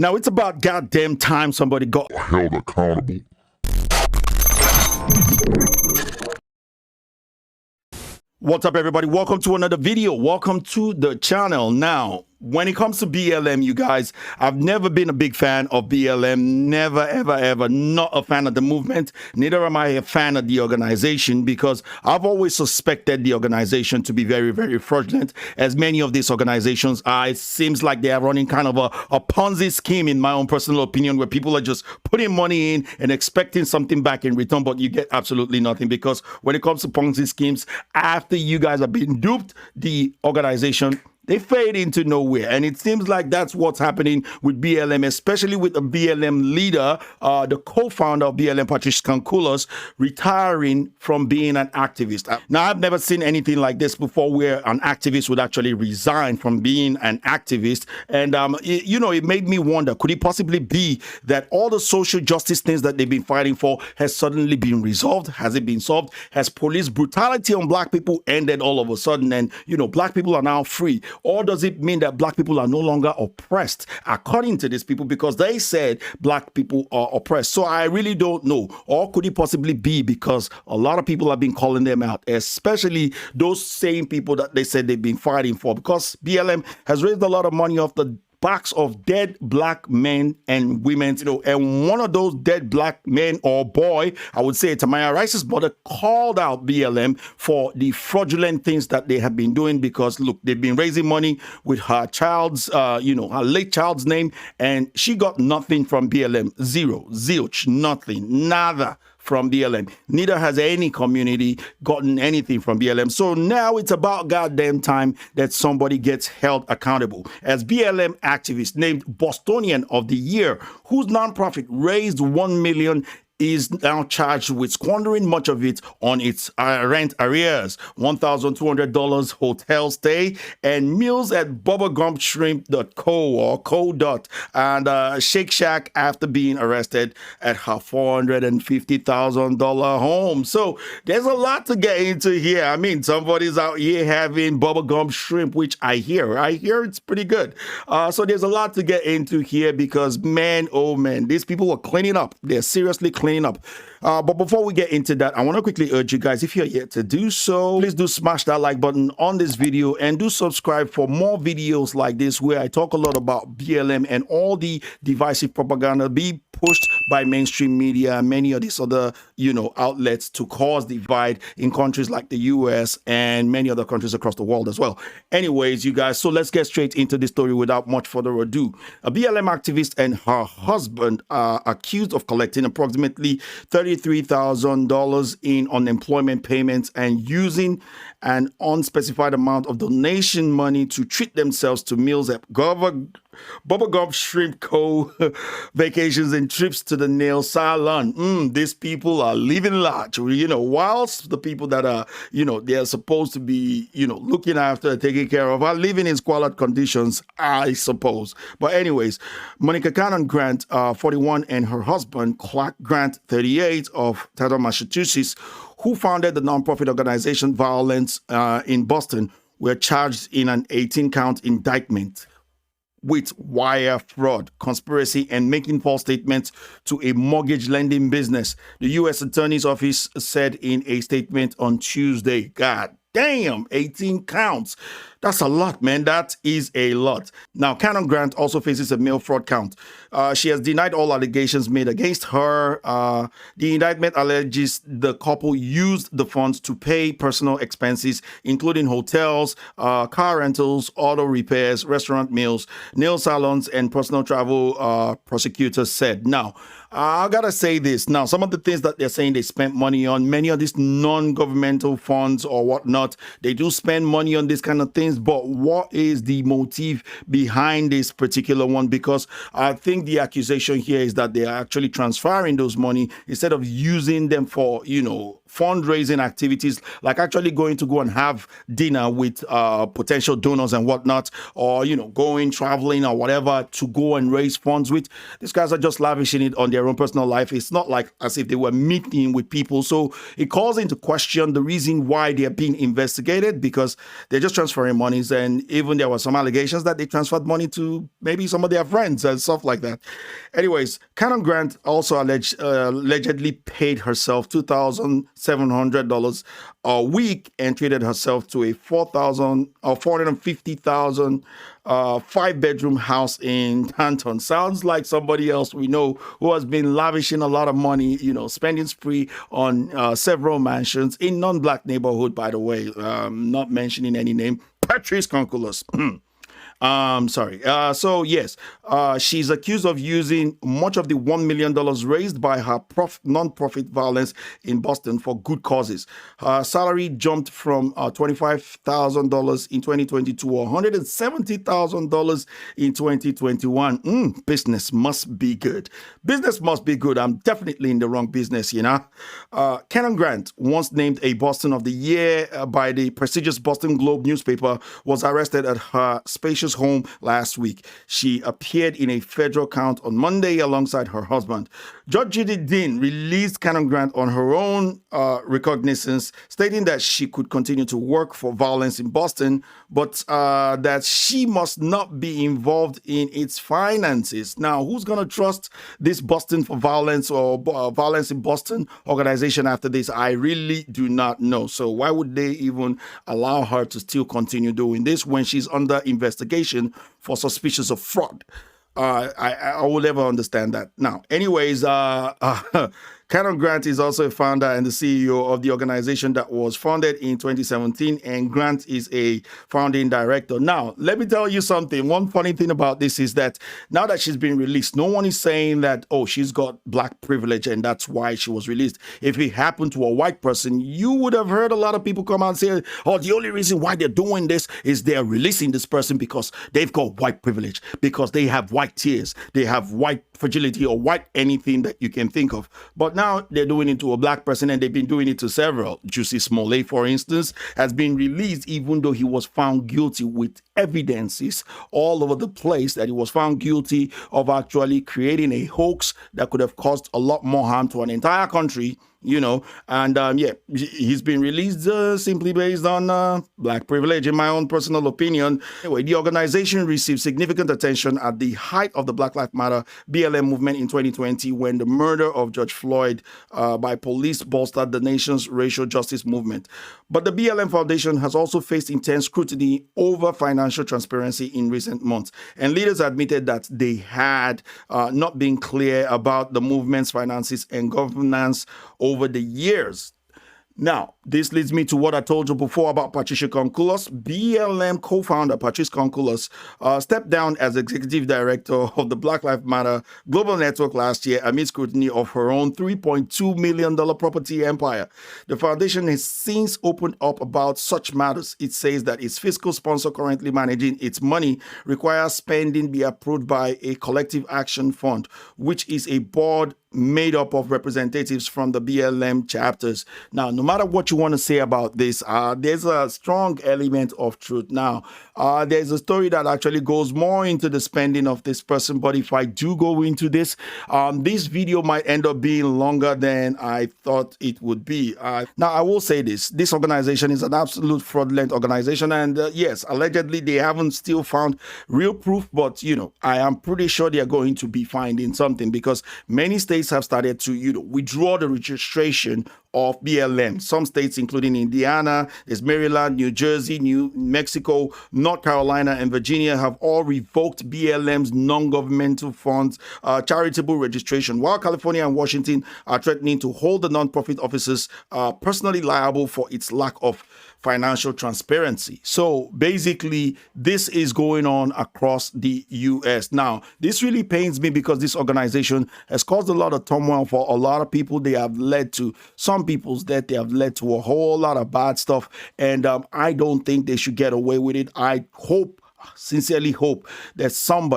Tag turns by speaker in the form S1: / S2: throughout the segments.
S1: Now, it's about goddamn time somebody got
S2: held accountable.
S1: What's up, everybody? Welcome to another video. Welcome to the channel. Now, when it comes to BLM, you guys, I've never been a big fan of BLM. Never, ever, ever. Not a fan of the movement. Neither am I a fan of the organization, because I've always suspected the organization to be very, very fraudulent, as many of these organizations are. It seems like they are running kind of a Ponzi scheme, in my own personal opinion, where people are just putting money in and expecting something back in return, but you get absolutely nothing. Because when it comes to Ponzi schemes, after you guys have been duped, the organization, they fade into nowhere. And it seems like that's what's happening with BLM, especially with the BLM leader, the co-founder of BLM, Patrice Kankulos, retiring from being an activist. Now, I've never seen anything like this before, where an activist would actually resign from being an activist. And, it made me wonder, could it possibly be that all the social justice things that they've been fighting for has suddenly been resolved? Has it been solved? Has police brutality on black people ended all of a sudden, and, black people are now free? Or does it mean that black people are no longer oppressed, according to these people, because they said black people are oppressed? So I really don't know. Or could it possibly be because a lot of people have been calling them out, especially those same people that they said they've been fighting for? Because BLM has raised a lot of money off the backs of dead black men and women, and one of those dead black men, or boy, I would say Tamaya Rice's mother, called out BLM for the fraudulent things that they have been doing, because look, they've been raising money with her child's, her late child's name, and she got nothing from BLM. Zero, zilch, nothing, nada from BLM. Neither has any community gotten anything from BLM. So now it's about goddamn time that somebody gets held accountable. As BLM activist named Bostonian of the Year, whose nonprofit raised $1 million, is now charged with squandering much of it on its rent arrears, $1,200 hotel stay, and meals at bubblegumshrimp.co or co. and Shake Shack, after being arrested at her $450,000 home. So there's a lot to get into here. I mean, somebody's out here having bubblegum shrimp, which I hear it's pretty good. So there's a lot to get into here, because man, oh man, these people are cleaning up. They're seriously cleaning up. But before we get into that, I want to quickly urge you guys, if you're yet to do so, please do smash that like button on this video, and do subscribe for more videos like this, where I talk a lot about BLM and all the divisive propaganda being pushed by mainstream media and many of these other, outlets to cause divide in countries like the US and many other countries across the world as well. Anyways, you guys, so let's get straight into this story without much further ado. A BLM activist and her husband are accused of collecting approximately $33,000 in unemployment payments and using an unspecified amount of donation money to treat themselves to meals at Bubblegum Shrimp Co. vacations and trips to the nail salon. These people are living large, whilst the people that are, they're supposed to be, looking after, taking care of, are living in squalid conditions, I suppose. But anyways, Monica Cannon Grant, 41, and her husband, Clark Grant, 38, of Tatum, Massachusetts, who founded the nonprofit organization Violence in Boston, were charged in an 18-count indictment with wire fraud, conspiracy, and making false statements to a mortgage lending business, the U.S. Attorney's Office said in a statement on Tuesday. God damn, 18 counts. That's a lot, man. That is a lot. Now, Cannon Grant also faces a mail fraud count. She has denied all allegations made against her. The indictment alleges the couple used the funds to pay personal expenses, including hotels, car rentals, auto repairs, restaurant meals, nail salons, and personal travel, prosecutors said. Now, I gotta say this. Now, some of the things that they're saying they spent money on, many of these non-governmental funds or whatnot, they do spend money on this kind of things. But what is the motive behind this particular one? Because I think the accusation here is that they are actually transferring those money instead of using them for, fundraising activities, like actually going to go and have dinner with potential donors and whatnot, or going traveling or whatever to go and raise funds with. These guys are just lavishing it on their own personal life. It's not like as if they were meeting with people. So it calls into question the reason why they're being investigated, because they're just transferring monies, and even there were some allegations that they transferred money to maybe some of their friends and stuff like that. Anyways, Canon Grant also allegedly paid herself $2,700 a week and treated herself to a $450,000 5-bedroom house in Canton. Sounds like somebody else we know who has been lavishing a lot of money, spending spree on several mansions in non-black neighborhood, by the way. Not mentioning any name. Patrice Conculus. Sorry. So yes, she's accused of using much of the $1 million raised by her non-profit violence in Boston for good causes. Her salary jumped from $25,000 in 2020 to $170,000 in 2021. Business must be good. Business must be good. I'm definitely in the wrong business, Canon Grant, once named a Boston of the Year by the prestigious Boston Globe newspaper, was arrested at her spacious home last week. She appeared in a federal count on Monday alongside her husband. Judge Judy Dean released Canon Grant on her own recognizance, stating that she could continue to work for violence in Boston, but that she must not be involved in its finances. Now, who's going to trust this Boston for Violence or Violence in Boston organization after this? I really do not know. So why would they even allow her to still continue doing this when she's under investigation for suspicions of fraud? I will never understand that. Now, anyways, Canon Grant is also a founder and the CEO of the organization that was founded in 2017, and Grant is a founding director. Now, let me tell you something. One funny thing about this is that now that she's been released, no one is saying that, oh, she's got black privilege and that's why she was released. If it happened to a white person, you would have heard a lot of people come out and say, oh, the only reason why they're doing this is they're releasing this person because they've got white privilege, because they have white tears, they have white fragility or white anything that you can think of. But now they're doing it to a black person, and they've been doing it to several. Juicy Smollett, for instance, has been released even though he was found guilty with evidences all over the place that he was found guilty of actually creating a hoax that could have caused a lot more harm to an entire country. And he's been released simply based on black privilege, in my own personal opinion. Anyway, the organization received significant attention at the height of the Black Lives Matter BLM movement in 2020, when the murder of George Floyd by police bolstered the nation's racial justice movement. But the BLM Foundation has also faced intense scrutiny over financial transparency in recent months, and leaders admitted that they had not been clear about the movement's finances and governance over the years. Now, this leads me to what I told you before about Patricia Conculus. BLM co-founder Patrice Conculus stepped down as executive director of the Black Lives Matter Global Network last year amid scrutiny of her own $3.2 million property empire. The foundation has since opened up about such matters. It says that its fiscal sponsor currently managing its money requires spending be approved by a collective action fund, which is a board made up of representatives from the BLM chapters. Now, no matter what you want to say about this, there's a strong element of truth. Now, there's a story that actually goes more into the spending of this person, but if I do go into this, this video might end up being longer than I thought it would be. Now, I will say this organization is an absolute fraudulent organization, and yes, allegedly they haven't still found real proof, but I am pretty sure they are going to be finding something, because many states have started to withdraw the registration of BLM. Some states, including Indiana, there's Maryland, New Jersey, New Mexico, North Carolina, and Virginia, have all revoked BLM's non-governmental funds charitable registration, while California and Washington are threatening to hold the nonprofit officers personally liable for its lack of financial transparency. So basically, this is going on across the U.S. Now, this really pains me because this organization has caused a lot of turmoil for a lot of people. They have led to some people's death. They have led to a whole lot of bad stuff. And I don't think they should get away with it. I hope sincerely hope that some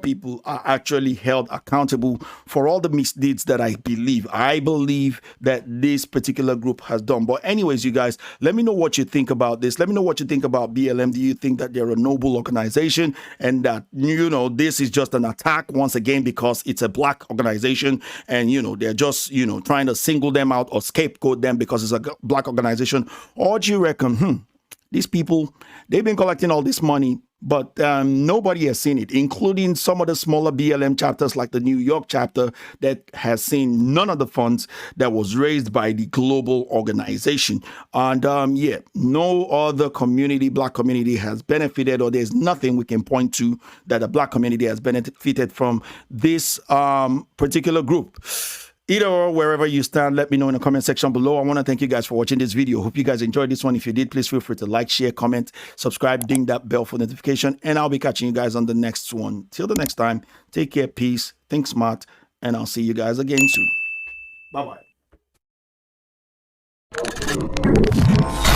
S1: people are actually held accountable for all the misdeeds that I believe that this particular group has done. But anyways, you guys, let me know what you think about this. Let me know what you think about BLM. Do you think that they're a noble organization and that, this is just an attack once again because it's a black organization and, they're just, trying to single them out or scapegoat them because it's a black organization? Or do you reckon, these people, they've been collecting all this money, but nobody has seen it, including some of the smaller BLM chapters like the New York chapter that has seen none of the funds that was raised by the global organization. And no other community, black community, has benefited, or there's nothing we can point to that the black community has benefited from this particular group. Either or, wherever you stand, let me know in the comment section below. I want to thank you guys for watching this video. Hope you guys enjoyed this one. If you did, please feel free to like, share, comment, subscribe, ding that bell for notification, and I'll be catching you guys on the next one. Till the next time, take care, peace, think smart, and I'll see you guys again soon. Bye-bye.